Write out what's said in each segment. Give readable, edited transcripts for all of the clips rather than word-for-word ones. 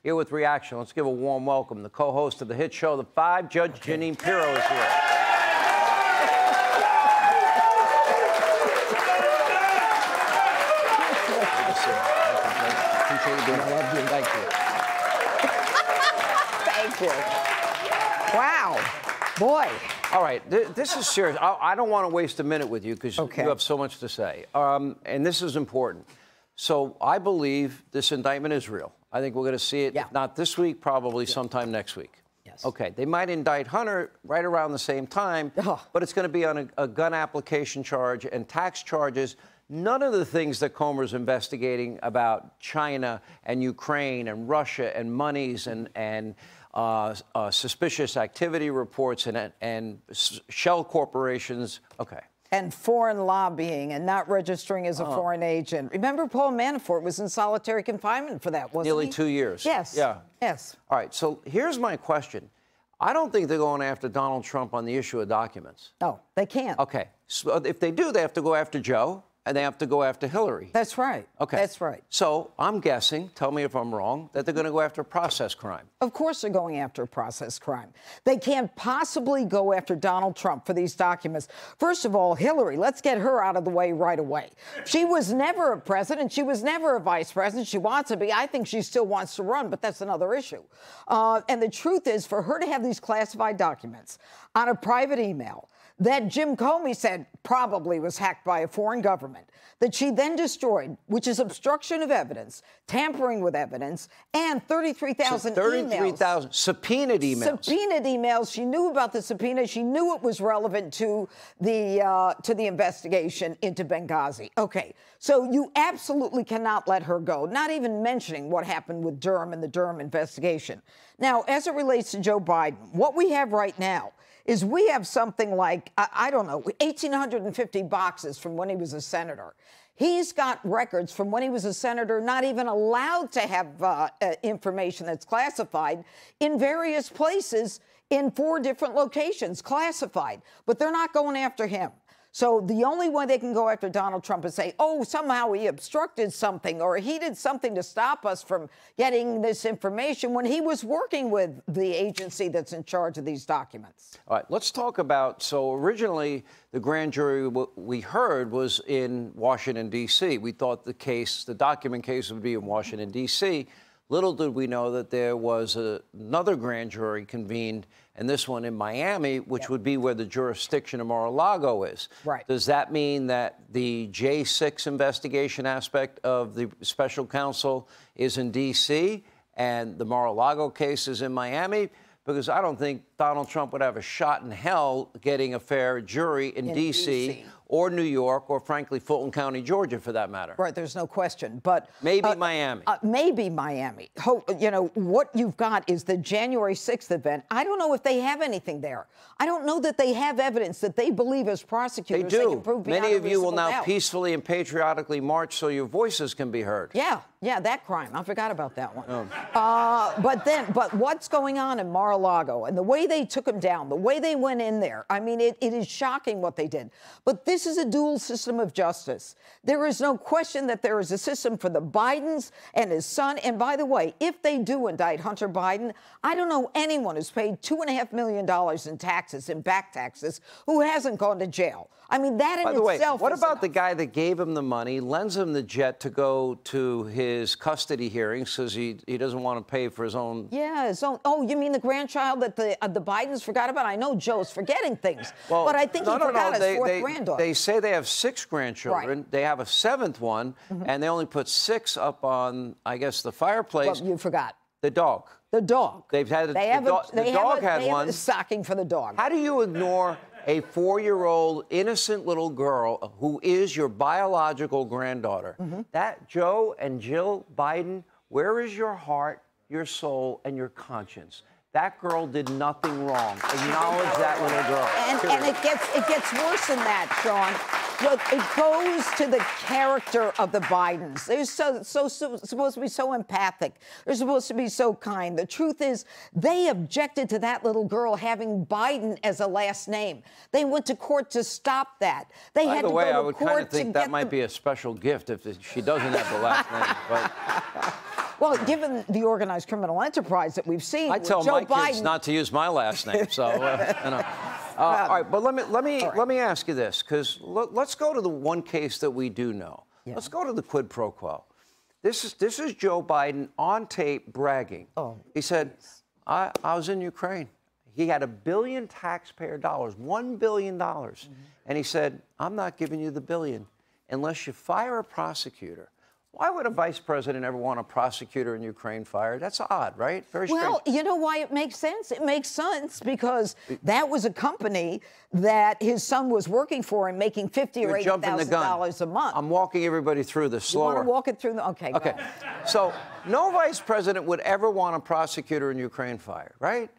Here with reaction, let's give a warm welcome. The co-host of the hit show, The Five, Judge Jeanine Pirro is here. Appreciate you being here. I love you. Thank you. Thank you. Wow. Boy. All right, this is serious. I don't want to waste a minute with you because you have so much to say. And this is important. So I believe this indictment is real. I think we're going to see it, if not this week, probably sometime next week. Yes. Okay, they might indict Hunter right around the same time, but it's going to be on a gun application charge and tax charges. None of the things that Comer's investigating about China and Ukraine and Russia and monies and suspicious activity reports and shell corporations. Okay. And foreign lobbying and not registering as a foreign agent. Remember, Paul Manafort was in solitary confinement for that, wasn't he? Nearly 2 years. Yes. Yeah. Yes. All right, so here's my question. I don't think they're going after Donald Trump on the issue of documents. No, they can't. Okay. So if they do, they have to go after Joe. And they have to go after Hillary. That's right. Okay. That's right. So I'm guessing, tell me if I'm wrong, that they're going to go after process crime. Of course they're going after process crime. They can't possibly go after Donald Trump for these documents. First of all, Hillary, let's get her out of the way right away. She was never a president. She was never a vice president. She wants to be. I think she still wants to run, but that's another issue. And the truth is, for her to have these classified documents on a private email that Jim Comey said probably was hacked by a foreign government, that she then destroyed, which is obstruction of evidence, tampering with evidence, and 33,000 emails. 33,000 subpoenaed emails. Subpoenaed emails. She knew about the subpoena. She knew it was relevant to the investigation into Benghazi. Okay, so you absolutely cannot let her go, not even mentioning what happened with Durham and the Durham investigation. Now, as it relates to Joe Biden, what we have right now is we have something like, I don't know, 1,850 boxes from when he was a senator. He's got records from when he was a senator, not even allowed to have information that's classified in various places in 4 different locations, classified. But they're not going after him. So the only way they can go after Donald Trump is say, oh, somehow he obstructed something or he did something to stop us from getting this information when he was working with the agency that's in charge of these documents. All right, let's talk about, so originally the grand jury we heard was in Washington, D.C. We thought the document case would be in Washington, D.C. Little did we know that there was another grand jury convened, and this one in Miami, which would be where the jurisdiction of Mar-a-Lago is. Right. Does that mean that the J6 investigation aspect of the special counsel is in D.C. and the Mar-a-Lago case is in Miami? Because I don't think Donald Trump would have a shot in hell getting a fair jury in D.C. or New York or, frankly, Fulton County, Georgia, for that matter. Right, there's no question. But maybe Miami. Maybe Miami. You know, what you've got is the January 6th event. I don't know if they have anything there. I don't know that they have evidence that they believe as prosecutors they do. They can prove beyond Many of you will now doubt. Peacefully and patriotically march so your voices can be heard. Yeah, that crime. I forgot about that one. But what's going on in Mar-a-Lago and the way they took him down, the way they went in there, I mean, it is shocking what they did. But this is a dual system of justice. There is no question that there is a system for the Bidens and his son. And by the way, if they do indict Hunter Biden, I don't know anyone who's paid $2.5 million in taxes, in back taxes, who hasn't gone to jail. I mean, that in itself is By the way, what about enough. the guy that gave him the money, lends him the jet to go to his custody hearings because he doesn't want to pay for his own... Yeah, his own... Oh, you mean the grandchild that the Bidens forgot about? I know Joe's forgetting things, well, but I think he forgot his fourth granddaughter. They say they have 6 grandchildren. Right. They have a 7th one, and they only put 6 up on, I guess, the fireplace. Well, you forgot. The dog. The dog. They've had they have the dog had they one. have a stocking for the dog. How do you ignore a 4-year-old innocent little girl who is your biological granddaughter? That Joe and Jill Biden, where is your heart, your soul, and your conscience? That girl did nothing wrong. Acknowledge that little girl. And it gets worse than that, Sean. Look, it goes to the character of the Bidens. They're supposed to be so empathic. They're supposed to be so kind. The truth is, they objected to that little girl having Biden as a last name. They went to court to stop that. They had to go to court to get I would kind of think that might be a special gift if she doesn't have the last name. But Well, given the organized criminal enterprise that we've seen, I tell Joe my Biden, kids not to use my last name. So, you know. All right, but let me ask you this, because let's go to the one case that we do know. Yeah. Let's go to the quid pro quo. This is Joe Biden on tape bragging. Oh, he said, I was in Ukraine. He had $1 billion taxpayer dollars, $1 billion. Mm-hmm. And he said, I'm not giving you the billion unless you fire a prosecutor. Why would a vice president ever want a prosecutor in Ukraine fired? That's odd, right? Very strange. Well, you know why it makes sense? It makes sense because that was a company that his son was working for and making $50,000 or $80,000 a month. I'm walking everybody through this slower. You want to walk it through? Okay. Okay. So no vice president would ever want a prosecutor in Ukraine fired, right?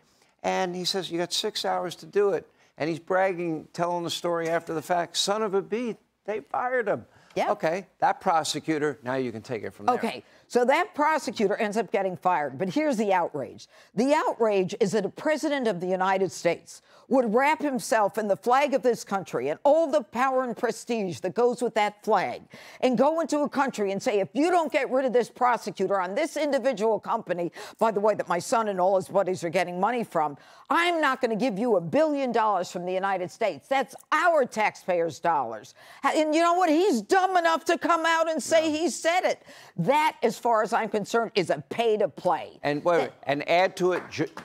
And he says, you got 6 hours to do it. And he's bragging, telling the story after the fact. Son of a bee, they fired him. Yeah. Okay, that prosecutor, now you can take it from there. Okay, so that prosecutor ends up getting fired. But here's the outrage. The outrage is that a president of the United States would wrap himself in the flag of this country and all the power and prestige that goes with that flag and go into a country and say, if you don't get rid of this prosecutor on this individual company, by the way, that my son and all his buddies are getting money from, I'm not going to give you $1 billion from the United States. That's our taxpayers' dollars. And you know what? He's dumb enough to come out and say he said it. That, as far as I'm concerned, is a pay to play. And wait, and add to it,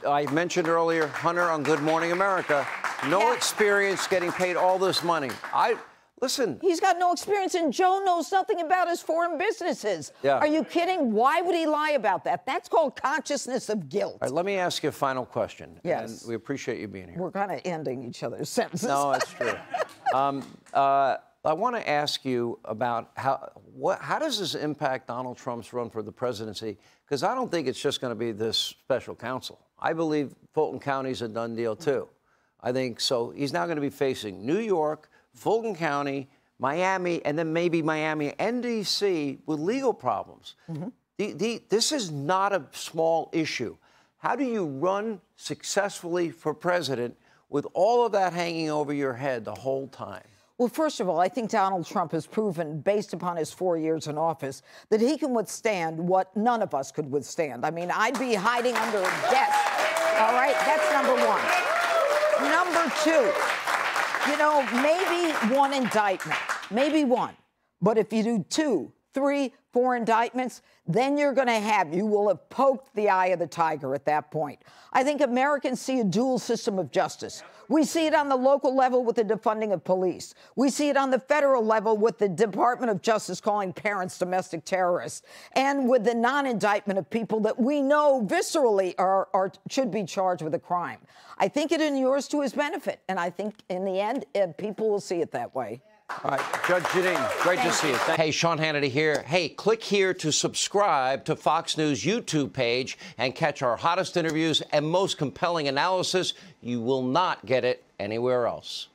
I mentioned earlier, Hunter on Good Morning America, no experience getting paid all this money. Listen. He's got no experience, and Joe knows nothing about his foreign businesses. Yeah. Are you kidding? Why would he lie about that? That's called consciousness of guilt. All right, let me ask you a final question. Yes. And we appreciate you being here. We're kind of ending each other's sentences. No, it's true. I want to ask you about how does this impact Donald Trump's run for the presidency? Because I don't think it's just going to be this special counsel. I believe Fulton County's a done deal, too. I think so. He's now going to be facing New York, Fulton County, Miami, and then maybe Miami and D.C. with legal problems. Mm-hmm. This is not a small issue. How do you run successfully for president with all of that hanging over your head the whole time? Well, first of all, I think Donald Trump has proven, based upon his 4 years in office, that he can withstand what none of us could withstand. I mean, I'd be hiding under a desk. All right? That's number one. Number two, you know, maybe one indictment, maybe one. But if you do 2, 3, 4 indictments, then you will have poked the eye of the tiger at that point. I think Americans see a dual system of justice. We see it on the local level with the defunding of police. We see it on the federal level with the Department of Justice calling parents domestic terrorists, and with the non-indictment of people that we know viscerally should be charged with a crime. I think it inures to his benefit, and I think in the end, people will see it that way. All right, Judge Jeanine, great to see you. Hey, Sean Hannity here. Hey, click here to subscribe to Fox News YouTube page and catch our hottest interviews and most compelling analysis. You will not get it anywhere else.